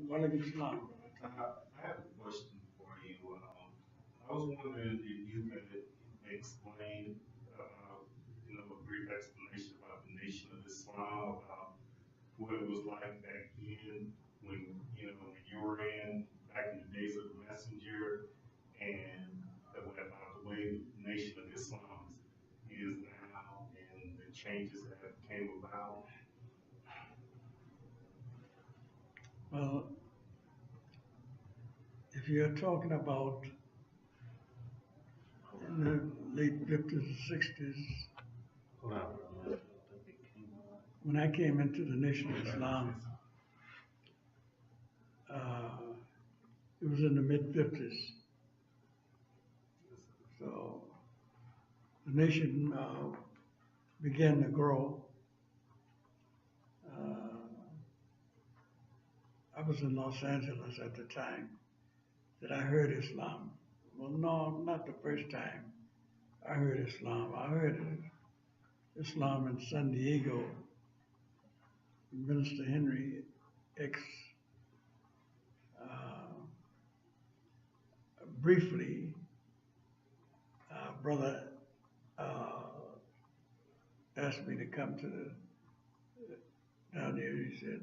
Walaikum salam. I have a question for you. I was wondering if you could explain, a brief explanation about the Nation of Islam, about what it was like back then when you were back in the days of the messenger, and about the way the Nation of Islam is now and the changes that came about. Well, if you're talking about in the late 50s and 60s, Hold on. when I came into the Nation of Islam, it was in the mid 50s. So the nation began to grow. Uh, I was in Los Angeles at the time that I heard Islam. Well, no, not the first time I heard Islam. I heard Islam in San Diego. Minister Henry X briefly, brother asked me to come to down there. He said,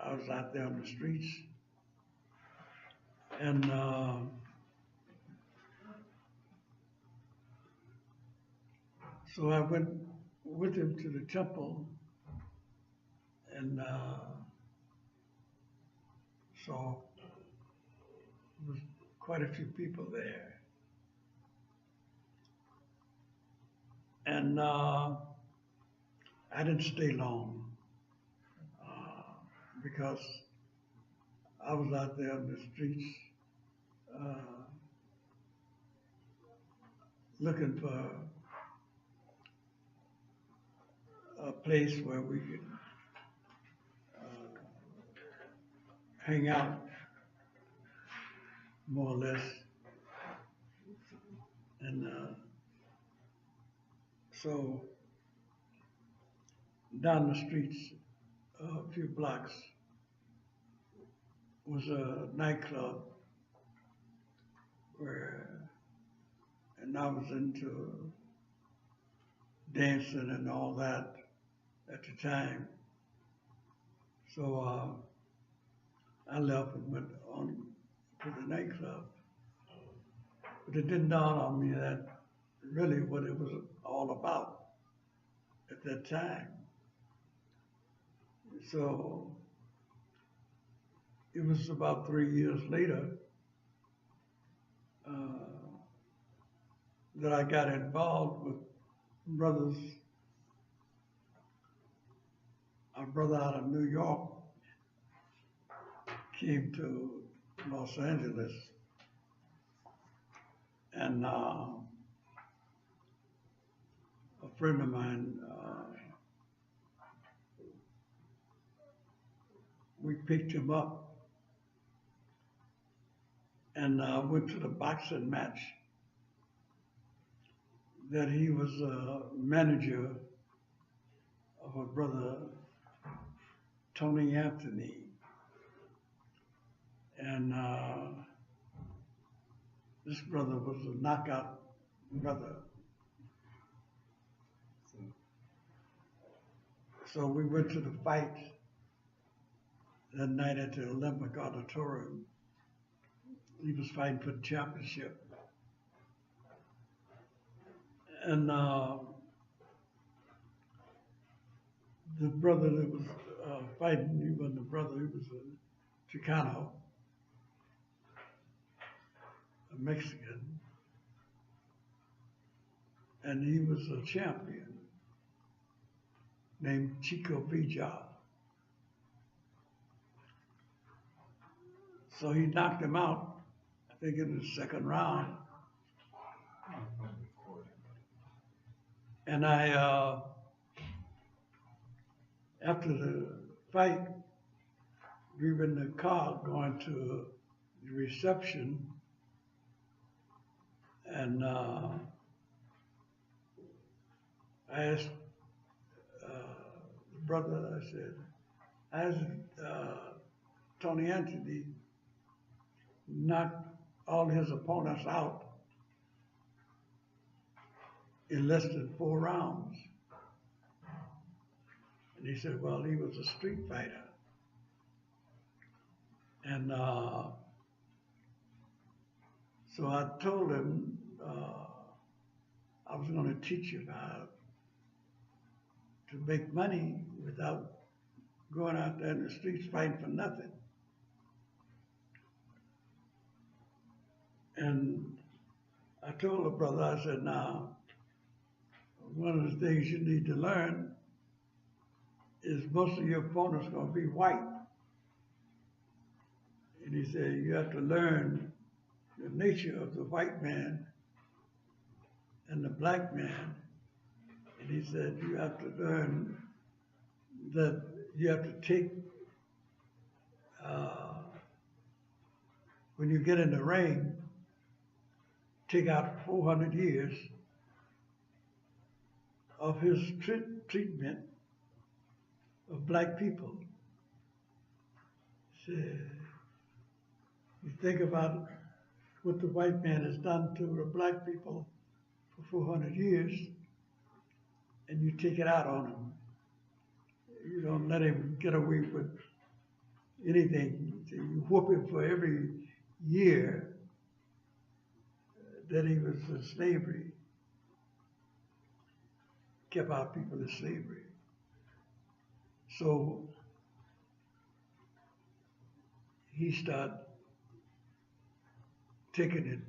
I was out there on the streets, and so I went with him to the temple, and so there was quite a few people there. And I didn't stay long because I was out there on the streets looking for a place where we could hang out, more or less. And so down the streets, a few blocks, was a nightclub and I was into dancing and all that at the time. So I left and went on to the nightclub. But it didn't dawn on me that really what it was all about at that time. So it was about 3 years later that I got involved with brothers. Our brother out of New York came to Los Angeles, and a friend of mine, we picked him up and went to the boxing match that he was a manager of a brother, Tony Anthony. And this brother was a knockout brother. So we went to the fight that night at the Olympic Auditorium. He was fighting for the championship. And the brother that was fighting, he wasn't a brother, he was a Chicano, a Mexican, and he was a champion named Chico Villa. So he knocked him out, I think in the second round. And I, after the fight, we were in the car going to the reception, and I asked the brother, I said, as Tony Anthony knocked all his opponents out in less than 4 rounds. And he said, well, he was a street fighter. And so I told him I was going to teach him how to make money without going out there in the streets fighting for nothing. And I told the brother, I said, now, one of the things you need to learn is most of your opponents are going to be white. And he said, you have to learn the nature of the white man and the black man. And he said, you have to learn that you have to take, when you get in the ring, take out 400 years of his treatment of black people. So, you think about what the white man has done to the black people for 400 years, and you take it out on him. You don't let him get away with anything. You whoop him for every year that he was in slavery. Kept our people in slavery. So he started taking it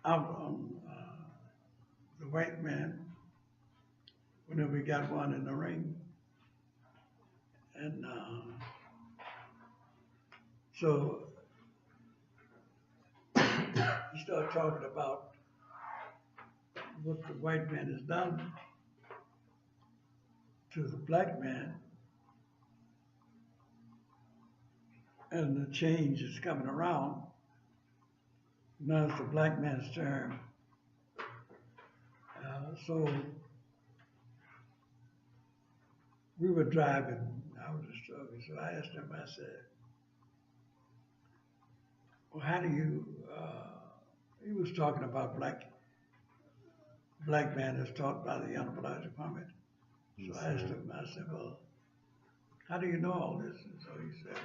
out on the white man whenever we got one in the ring. And so he started talking about what the white man has done to the black man, and the change is coming around. Now it's the black man's turn. So we were driving, I was just talking, so I asked him, I said, well, how do you, he was talking about black man as taught by the Honorable Basir Muhammad. So I asked him, I said, well, how do you know all this? And so he said,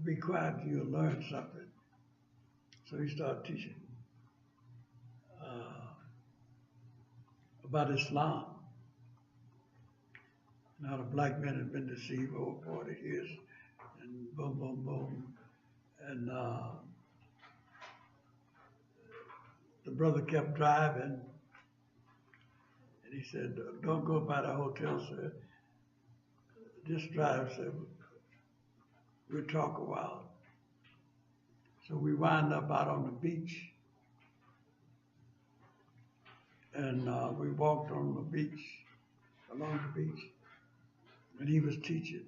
be quiet, you'll learn something. So he started teaching about Islam. Now the black men had been deceived over 40 years, and boom, boom, boom. And the brother kept driving, and he said, don't go by the hotel, sir. Just drive, sir. We'll talk a while. So we wound up out on the beach, and we walked on the beach, along the beach, and he was teaching.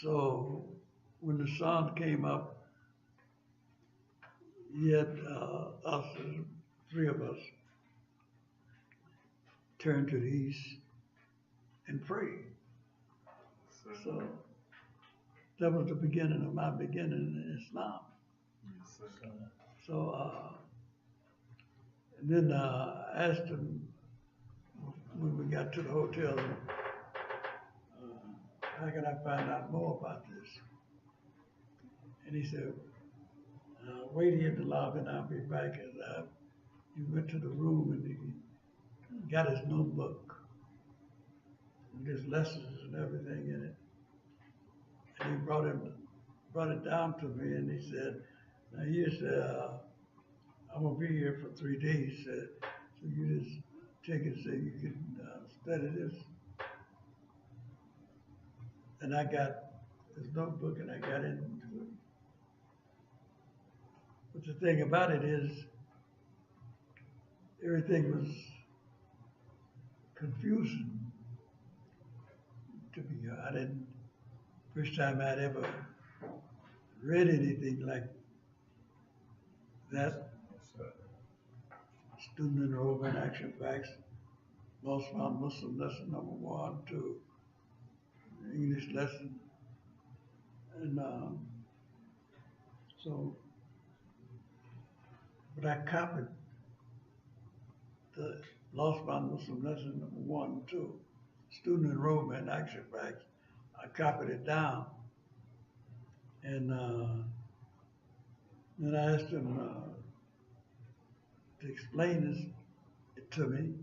So when the sun came up, he had us, 3 of us, turn to the east and pray. So that was the beginning of my beginning in Islam. So, and then I asked him when we got to the hotel, how can I find out more about this? And he said, wait here in the lobby and I'll be back. And he went to the room and he got his notebook with his lessons and everything in it. And he brought it down to me, and he said, now you said, I'm gonna be here for 3 days, so you just take it so you can study this. And I got his notebook and I got into it. But the thing about it is, everything was confusing to me. I didn't, first time I'd ever read anything like that. Student enrollment, action facts, Lost Found Muslim lesson number 1, 2, English lesson. And so, but I copied the Lost Found Muslim lesson number 1 and 2, student enrollment action facts. I copied it down. And then I asked him to explain it to me.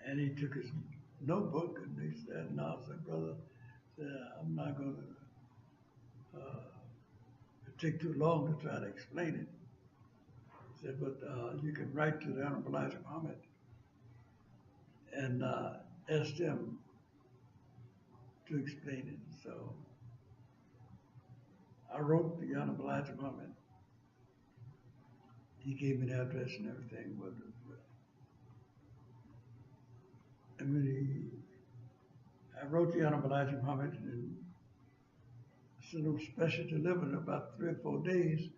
And he took his notebook and he said, no, I said, brother, I'm not going to take too long to try to explain it. He said, but you can write to the Honorable Elijah Muhammad and ask him to explain it. So I wrote the Honorable Elijah Muhammad. He gave me the address and everything. And when I wrote the Honorable Elijah Muhammad and sent him special delivered in about 3 or 4 days,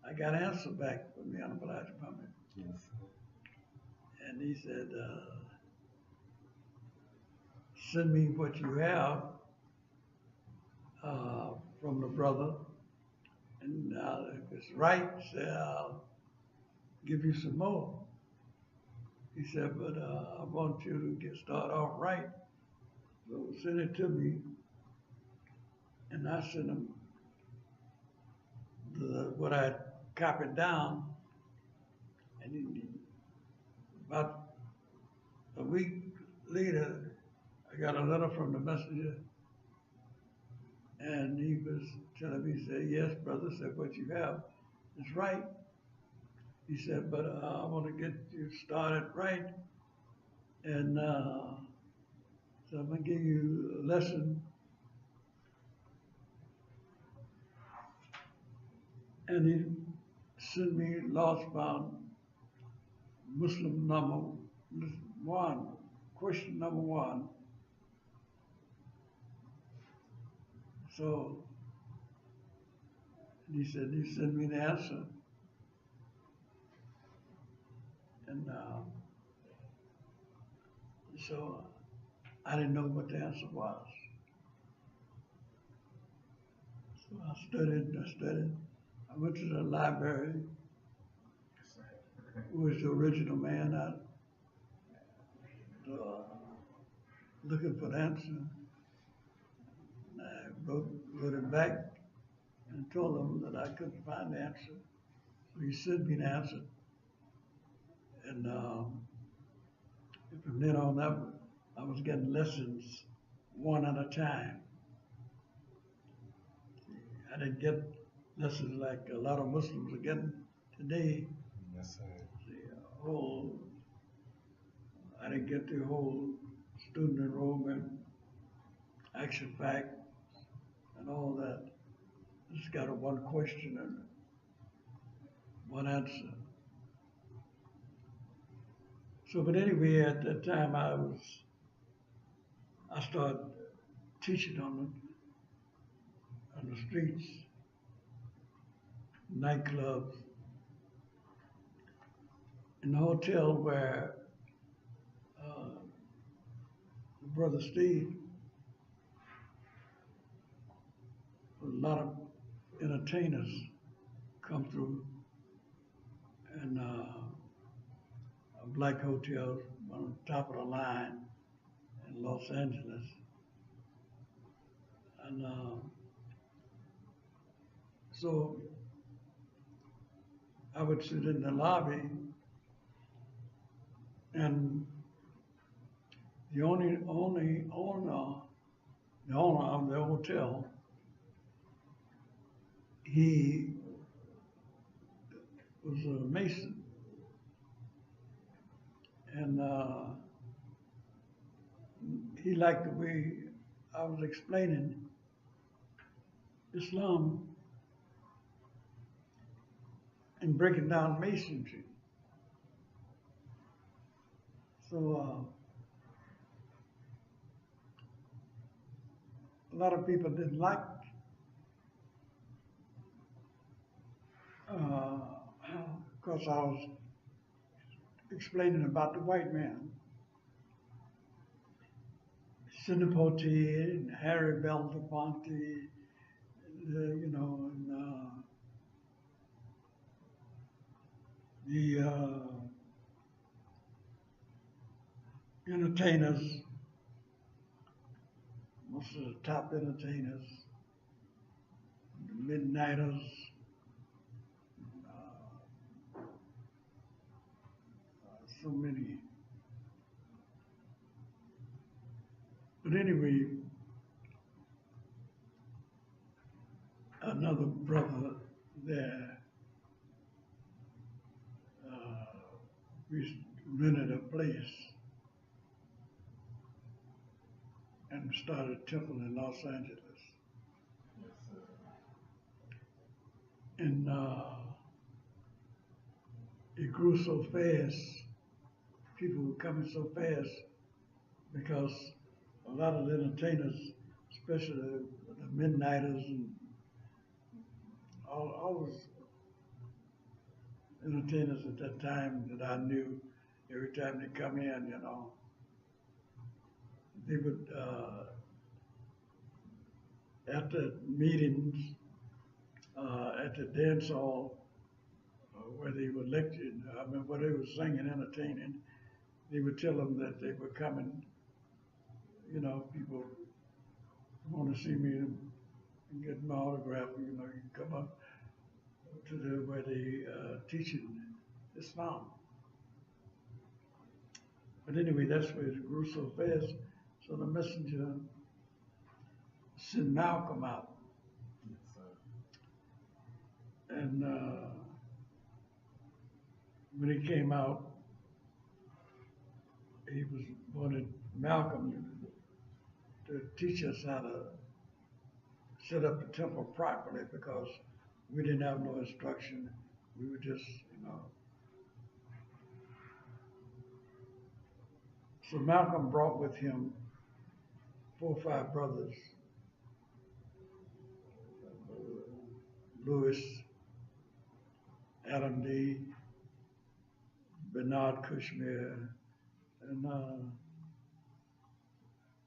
I got an answer back from the Honorable Elijah Muhammad. Yes. And he said, send me what you have from the brother. And if it's right, say, I'll give you some more. He said, but I want you to get started off right. So send it to me. And I sent him what I copied down. And about a week later, I got a letter from the messenger. And he was telling me, he said, yes, brother, said, what you have is right. He said, but I want to get you started right. And so I'm going to give you a lesson. And he sent me Lost Found Muslim number 1, question number 1. So he said, he sent me the answer. And so I didn't know what the answer was. So I studied. I went to the library, who was the original man out looking for the answer. And I wrote him back and told him that I couldn't find the answer. So he sent me the answer. And from then on up, I was getting lessons one at a time. I didn't get lessons like a lot of Muslims are getting today. Yes, sir. I didn't get the whole student enrollment, action fact, and all that. Just got a one question and one answer. So, but anyway, at that time I started teaching on the streets, nightclubs, in the hotel where Brother Steve, a lot of entertainers come through, and a black hotel on the top of the line in Los Angeles. And so I would sit in the lobby, and the owner of the hotel, he was a Mason. And he liked the way I was explaining Islam and breaking down Masonry. So a lot of people didn't like because I was explaining about the white man. Cinepote and Harry Belafonte, you know, and the entertainers, most of the top entertainers, the Midnighters, so many. But anyway, another brother there, we rented a place and started a temple in Los Angeles. And it grew so fast, people were coming so fast because a lot of the entertainers, especially the Midnighters and all those entertainers at that time that I knew, every time they come in, you know, they would, after meetings, at the dance hall, where they were lecturing, I mean, where they were singing, entertaining, they would tell them that they were coming, you know, people want to see me and get my autograph, you know, you can come up to where they teaching Islam. But anyway, that's where it grew so fast. So the messenger sent Malcolm out. And when he came out, he wanted Malcolm to teach us how to set up the temple properly because we didn't have no instruction. We were just, you know. So Malcolm brought with him 4 or 5 brothers, Lewis, Adam D., Bernard Kushmir, and a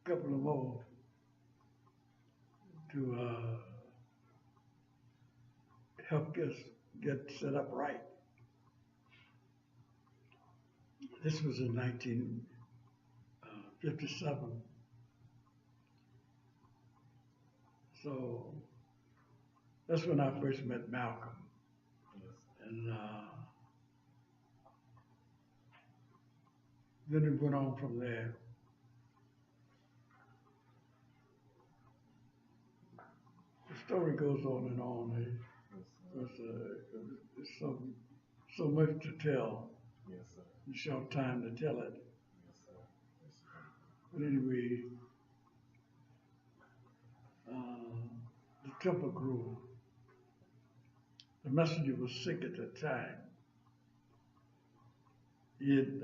couple of more to help us get set up right. This was in 1957. So that's when I first met Malcolm. And then it went on from there. The story goes on and on. There's so much to tell. Yes, sir. In a short time to tell it. Yes, sir. Yes, sir. But anyway, the temple grew. The messenger was sick at the time. He had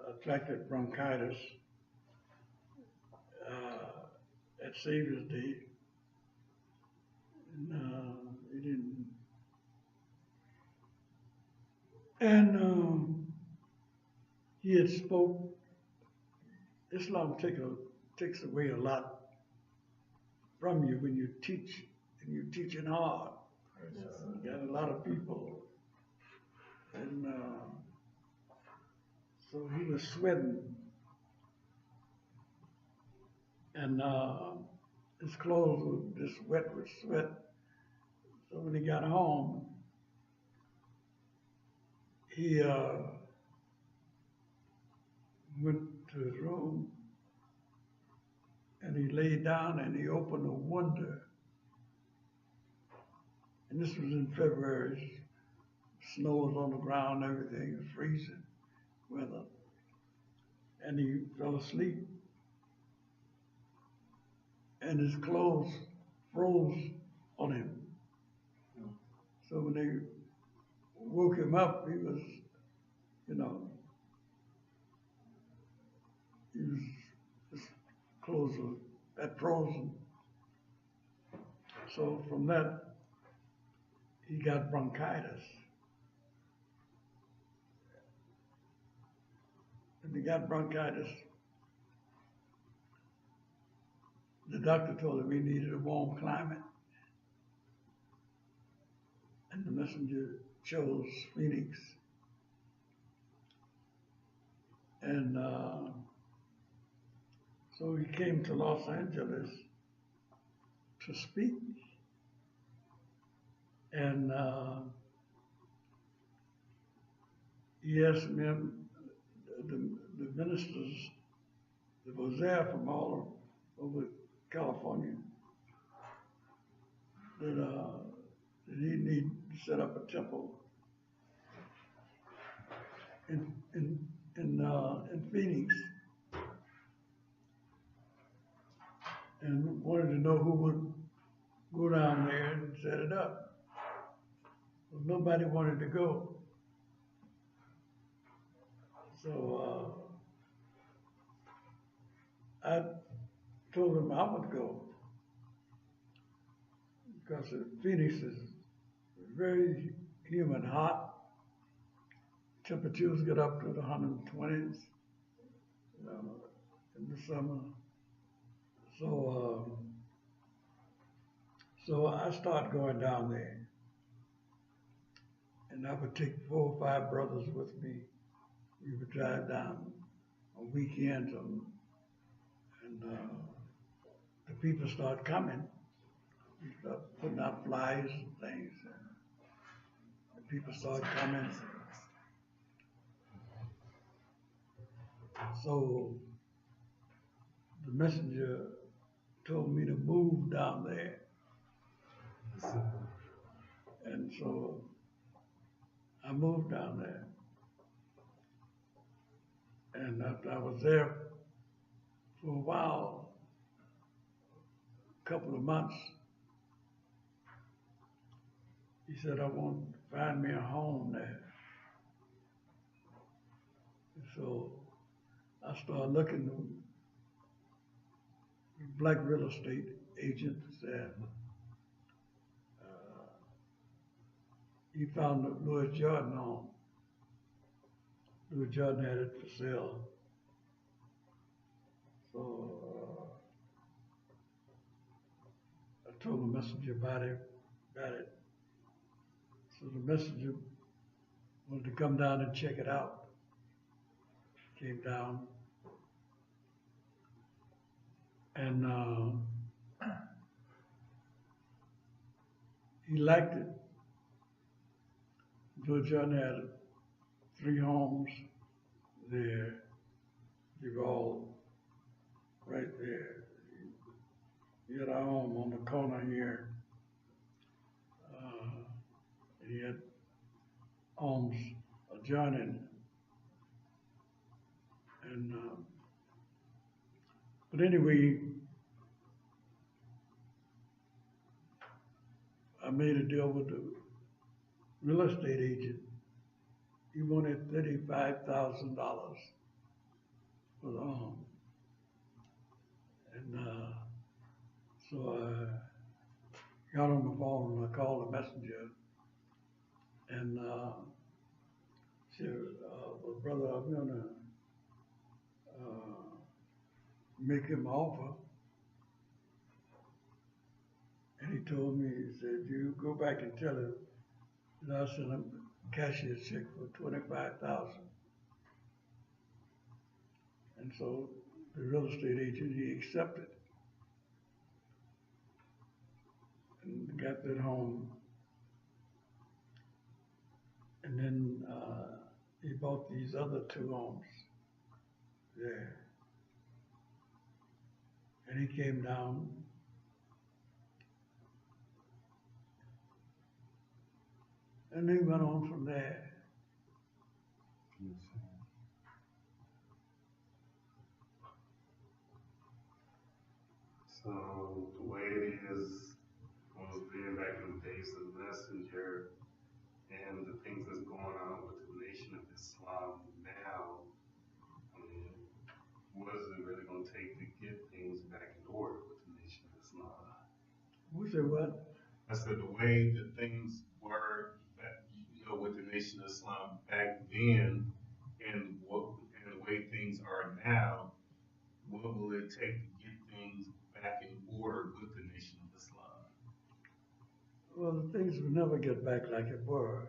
attracted bronchitis at Savior's Day, and he didn't. And he had spoke. Islam takes away a lot from you when you teach, and you're teaching hard. Yes, You got a lot of people, and so he was sweating, and his clothes were just wet with sweat. So when he got home, he went to his room, and he laid down and he opened a window. And this was in February. Snow was on the ground, everything was freezing weather. And he fell asleep. And his clothes froze on him. So when they woke him up, he was, you know, his clothes had frozen. So from that, he got bronchitis. And he got bronchitis. the doctor told him he needed a warm climate, and the messenger chose Phoenix. And so he came to Los Angeles to speak. And he asked me, the ministers that was there from all over California, that he need to set up a temple in Phoenix, and wanted to know who would go down there and set it up. Well, nobody wanted to go. So I told him I would go, because Phoenix is very humid, hot. Temperatures get up to the 120s in the summer. So I started going down there, and I would take 4 or 5 brothers with me. We would drive down on weekends, and the people start coming. We start putting out flyers and things, and the people start coming. So the messenger told me to move down there. And so I moved down there. And after I was there for a while, a couple of months, he said, I want to find me a home there. And so I started looking at black real estate agents there. He found the Louis Jordan home. Louis Jordan had it for sale. So I told the messenger about it. So the messenger wanted to come down and check it out. Came down, and he liked it. Louis Jordan had 3 homes there. They were all right there. He had a home on the corner here. He had homes adjoining. And but anyway, I made a deal with the real estate agent. He wanted $35,000 for the home. And so I got on the phone and I called the messenger and said, well, brother, I'm gonna make him an offer. And he told me, he said, you go back and tell him that I'll send him a cashier's check for $25,000. And so the real estate agent, he accepted and got that home. And then he bought these other 2 homes there. And he came down and he went on from there. So the way it is was being back in the days of the messenger and the things that's going on with the Nation of Islam now, I mean, what is it really going to take to get things back in order with the Nation of Islam? We said what? I said the way that things were, with the Nation of Islam back then, and the way things are now, what what will it take to get things back in order with the Nation of Islam? Well, the things will never get back like it were.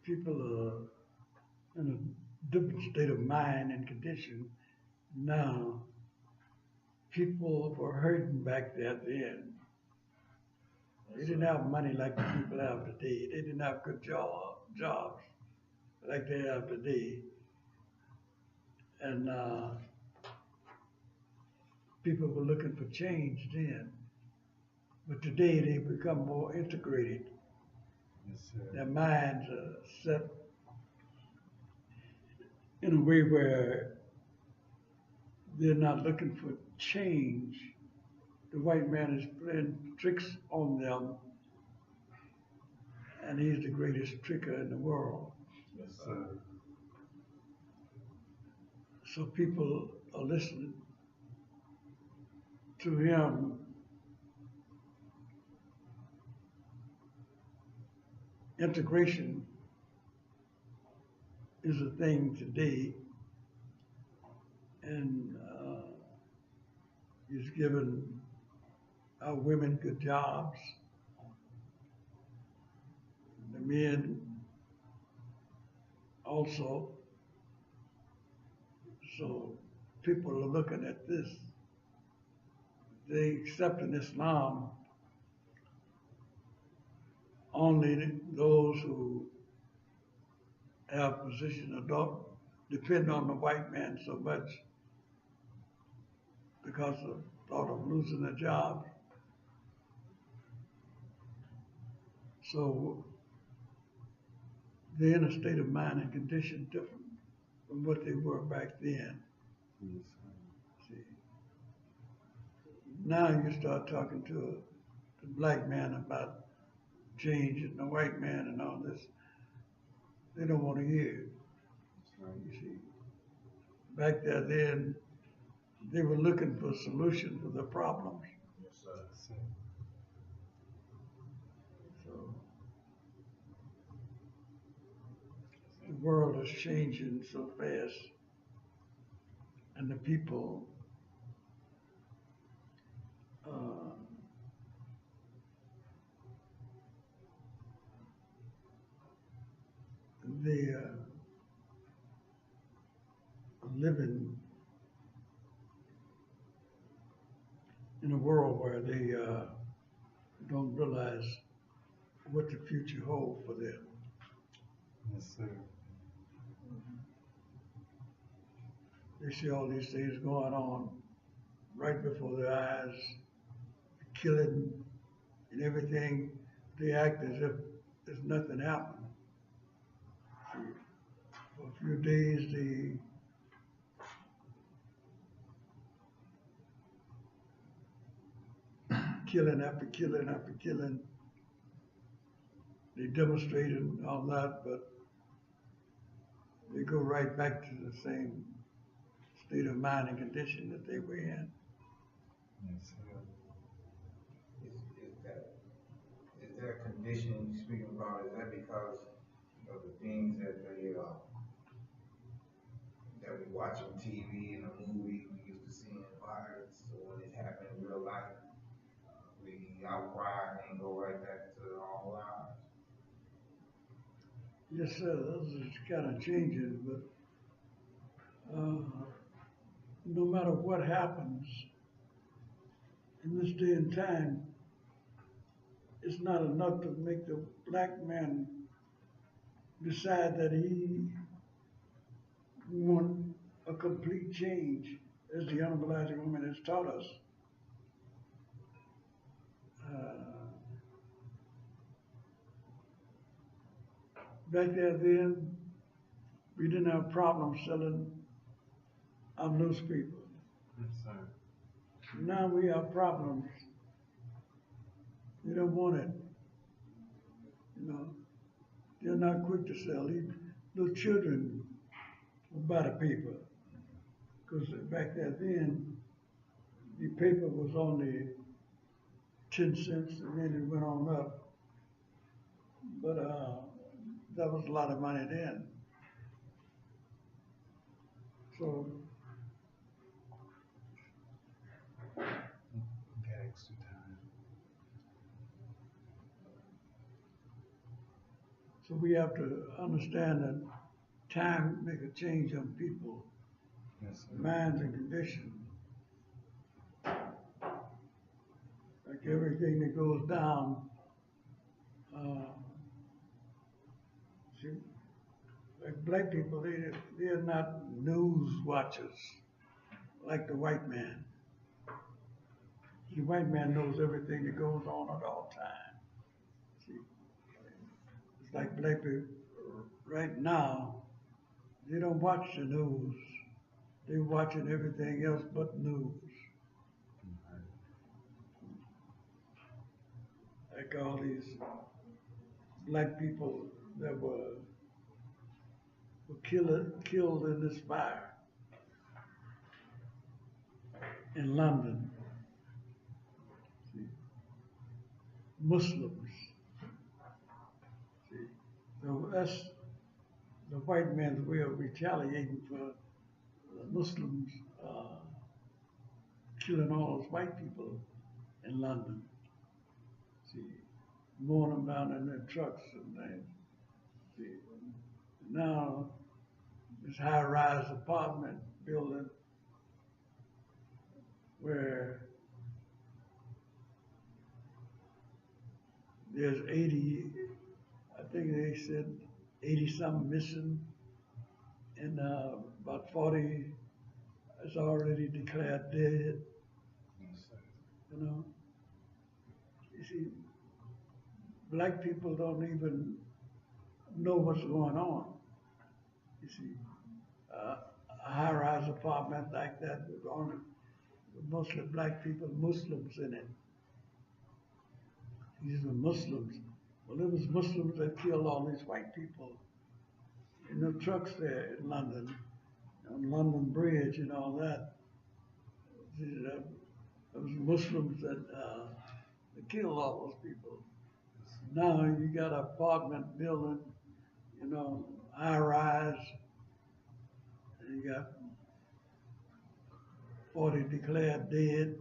People are in a different state of mind and condition now. People were hurting back there then. They didn't have money like the people have today. They didn't have good jobs like they have today. And people were looking for change then. But today they become more integrated. Yes, sir. Their minds are set in a way where they're not looking for change. The white man is playing tricks on them, and he's the greatest tricker in the world. Yes, sir. So people are listening to him. Integration is a thing today, and he's given our women good jobs, the men also. So people are looking at this. They accept in Islam only those who have position or don't depend on the white man so much because of thought of losing a job. So they're in a state of mind and condition different from what they were back then. Yes, See, now you start talking to the black man about change and the white man and all this, they don't want to hear it. You see, back there then, they were looking for solutions for the problems. Yes, sir. So the world is changing so fast, and the people they are living in a world where they don't realize what the future holds for them. Yes, sir. They see all these things going on right before their eyes, killing and everything. They act as if there's nothing happened. For a few days, they killing after killing after killing. They demonstrated and all that, but they go right back to the same state of mind and condition that they were in. Yes, sir. Is that condition you're speaking about, is that because of the things that that we watch on TV and the movies, we used to see in violence, so when it happened in real life, we outcry and go right back to our lives? Yes, sir, those are kind of changes, but no matter what happens in this day and time, it's not enough to make the black man decide that he want a complete change, as the Honorable Elijah Muhammad has taught us. Back there then, we didn't have problems selling our newspaper. Yes, sir. Now we have problems. They don't want it. You know, they're not quick to sell. Even little children will buy the paper. Because back there then, the paper was only 10 cents and then it went on up. But that was a lot of money then. So So we have to understand that time make a change on people, Yes, sir. minds and conditions. Like everything that goes down, see, like black people, they're not news watchers like the white man. The white man knows everything that goes on at all times. See, it's like black people right now, they don't watch the news. They're watching everything else but news. Like all these black people that were killed in this fire in London. See, Muslims. See, so that's the white man's way of retaliating for the Muslims killing all those white people in London. See, mowing them down in their trucks and things. See, now this high-rise apartment building where there's 80, I think they said 80-something missing, and about 40 is already declared dead. Yes, sir. You know, you see, black people don't even know what's going on. You see, a high-rise apartment like that with only mostly black people, Muslims in it. These are Muslims. Well, it was Muslims that killed all these white people in the trucks there in London, on London Bridge and all that. See, that was Muslims that killed all those people. Now you got an apartment building, you know, high rise, and you got 40 declared dead,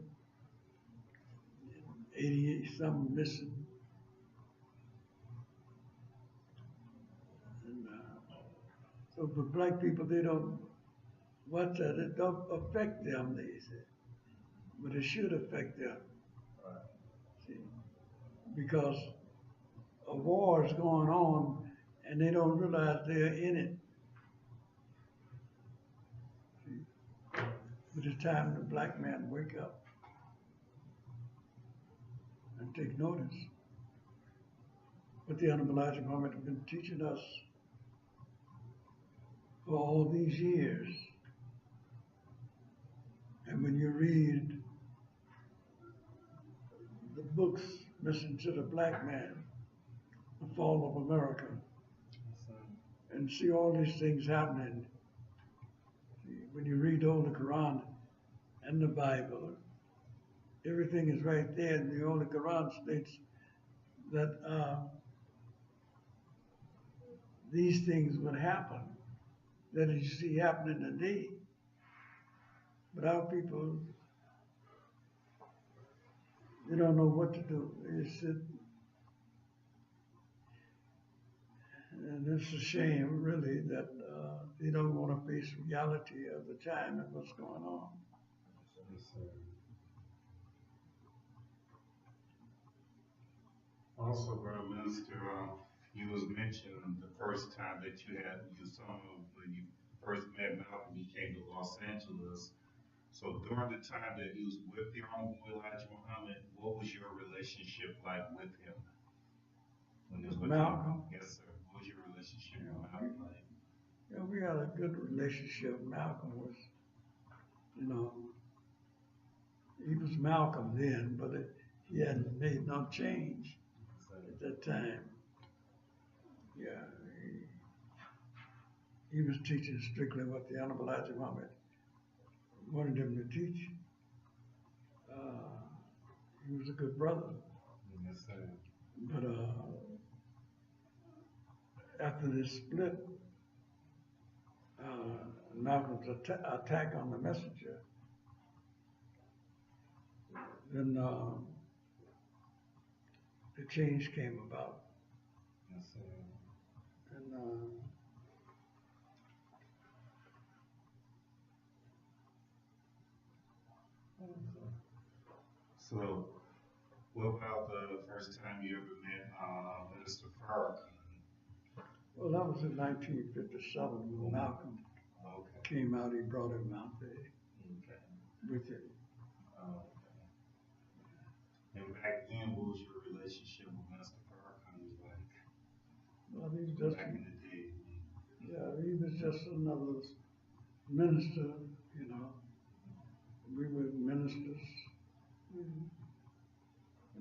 88 something missing. And so for black people, they don't, what's that? It don't affect them, they say. But it should affect them. See, because a war is going on and they don't realize they're in it. See, but it's time the black man wake up and take notice. What the Honorable Elijah Muhammad has been teaching us for all these years. And when you read the books, Listen to the Black Man, The Fall of America, and see all these things happening. When you read all the Quran and the Bible, everything is right there, and the Holy Quran states that these things would happen, that you see happening today. But our people, they don't know what to do. They sit, and it's a shame, really, that they don't want to face reality of the time and what's going on. Yes, sir. Also, Brother Minister, you was mentioning the first time that you saw him when you first met Malcolm, he came to Los Angeles. So during the time that he was with the Honorable Elijah Muhammad, what was your relationship like with him? When he was with Malcolm? him? Yes, sir. What was your relationship with Malcolm like? Yeah, we had a good relationship. Malcolm was, you know, he was Malcolm then, but he hadn't made no change at that time. Yeah, he was teaching strictly what the Honorable Elijah Muhammad wanted him to teach. He was a good brother. Yes, sir. But after this split, Malcolm's attack on the messenger, then the change came about. Yes, sir. So, what about the first time you ever met Minister Farrakhan? well, that was in 1957 when Malcolm Okay. came out. He brought him out there Okay. with him. Okay. And back then, what was your relationship with Minister Farrakhan like? Well, he was just, Back in the day. yeah, he was just another minister, you know. We were ministers, you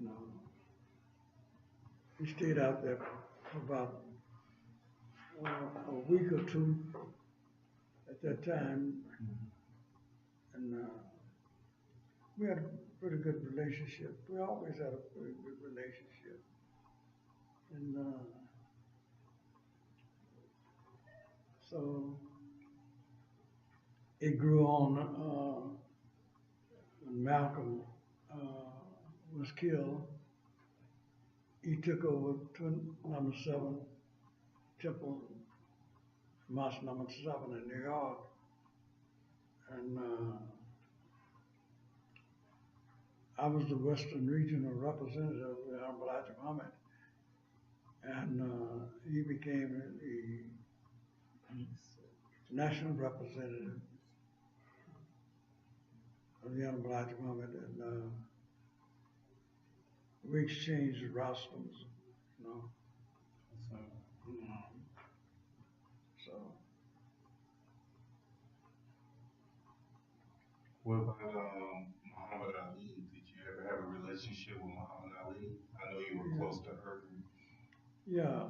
know. He stayed out there for about a week or two at that time, and we had a pretty good relationship. We always had a pretty good relationship, and so it grew on when Malcolm was killed. He took over number 7 Temple, Mosque number 7 in New York, and I was the Western Regional Representative of the Honorable Elijah Muhammad, and he became the National Representative of the Honorable Elijah Muhammad, and we exchanged rostrums, you know. So, What about Muhammad Ali? Did you ever have a relationship with Muhammad Ali? I know you were close to her. yeah,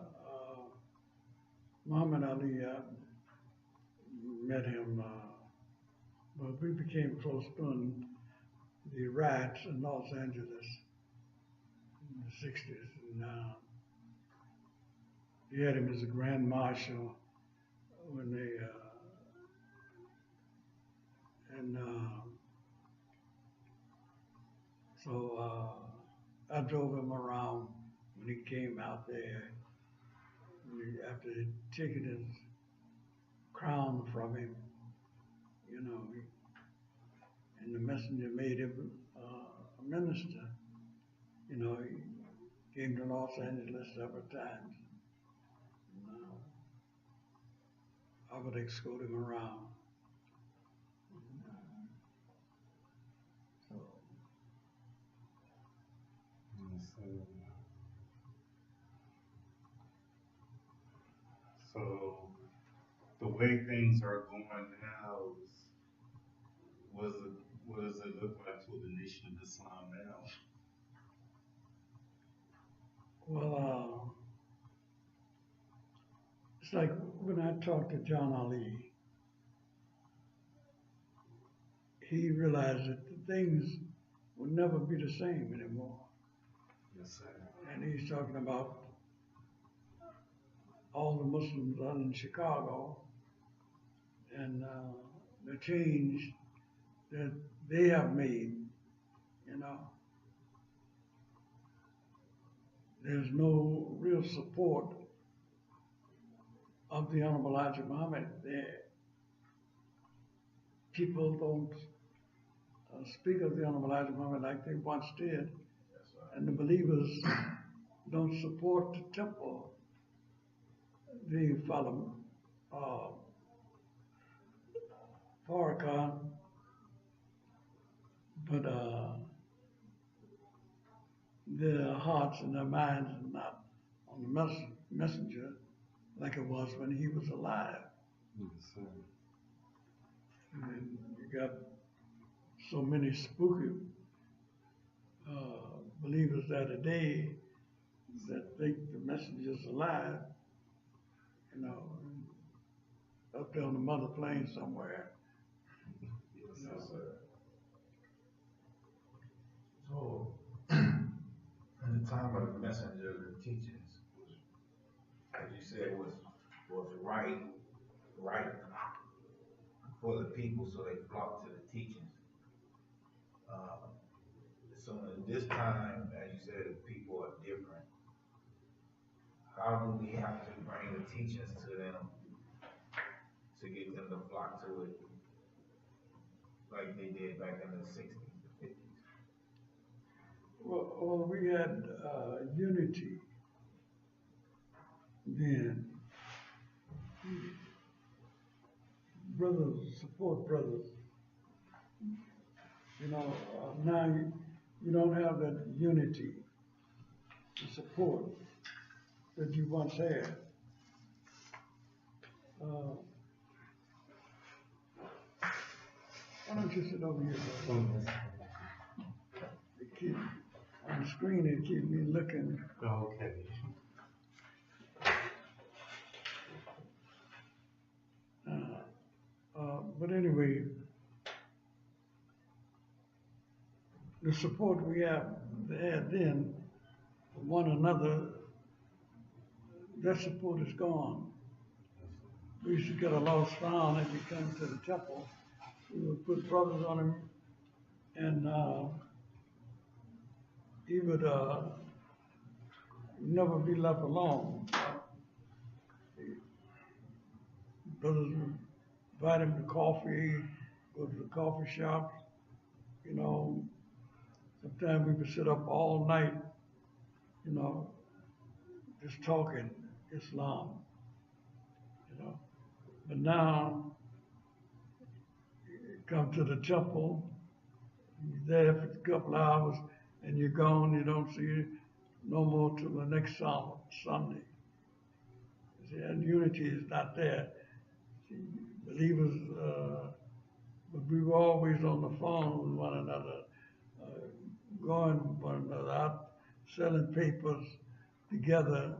Muhammad Ali, I met him, but we became close during the riots in Los Angeles in the 60s. And he had him as a Grand Marshal when they, so I drove him around when he came out there. After they'd taken his crown from him, you know, and the messenger made him a minister. You know, he came to Los Angeles several times. And, I would escort him around. So, So the way things are going now, what does it look like for the Nation of Islam now? well, it's like when I talked to John Ali, he realized that the things would never be the same anymore. Yes, sir. And he's talking about all the Muslims out in Chicago and the change that they have made, you know. There's no real support of the Honorable Elijah Muhammad there. People don't speak of the Honorable Elijah Muhammad like they once did, and the believers don't support the temple. They follow Farrakhan, but their hearts and their minds are not on the messenger like it was when he was alive. Yes, sir. And you got so many spooky believers there today that think the messenger's alive, you know, up there on the mother plane somewhere. Yes, sir. So, in the time of the messenger, the teachings was, as you said, was right for the people, so they flocked to the teachings. So in this time, as you said, people are different. how do we have to bring the teachings to them to get them to flock to it like they did back in the 60s, the 50s? Well, we had unity then. Brothers support brothers. You know, now you don't have that unity, the support that you once had. Why don't you sit over here, brother? It keep, on the screen, it keep me looking. Okay. But anyway, the support we had then for one another, that support is gone. We used to get a lost found if you come to the temple. We would put brothers on him, and he would never be left alone. Brothers would invite him to coffee, go to the coffee shops. You know, sometimes we would sit up all night, you know, just talking Islam, you know. But now, you come to the temple, you're there for a couple of hours, and you're gone. You don't see it no more till the next Sunday. See, and unity is not there. See, believers, but we were always on the phone with one another, going with one another, out selling papers together.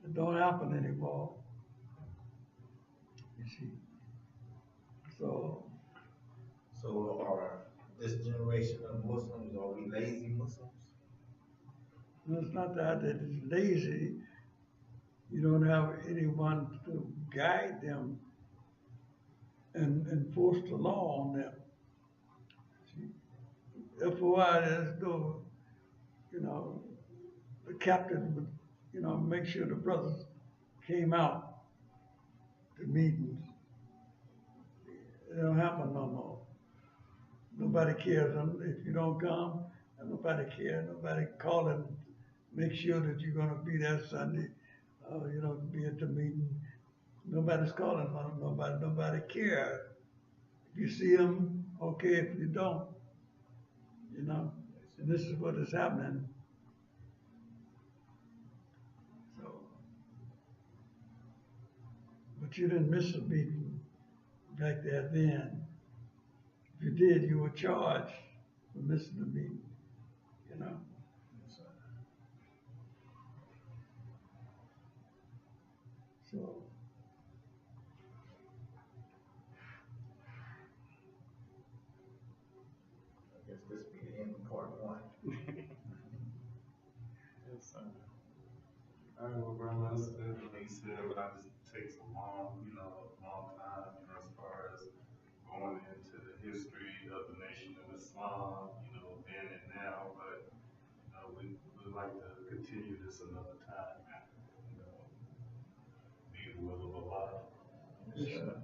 It don't happen anymore. You see. So are this generation of Muslims, are we lazy Muslims? it's not that it's lazy. You don't have anyone to guide them and enforce the law on them. See, FOI, there's no, you know, the captain would, you know, make sure the brothers came out to meetings. It don't happen no more. Nobody cares if you don't come, and nobody cares. Nobody calling, make sure that you're gonna be there Sunday, you know, be at the meeting. Nobody's calling on them. Nobody cares. If you see them, okay. If you don't, you know, and this is what is happening. So, but you didn't miss a meeting back there then. If you did, you were charged for missing the meeting, you know. So, I guess this be the end of part one. Yes, sir. I know what brother said, like he said, about this takes a long time, as far as going into the history of the Nation of Islam, then and now, but, we'd like to continue this another time, be the will of Allah. yes, sir.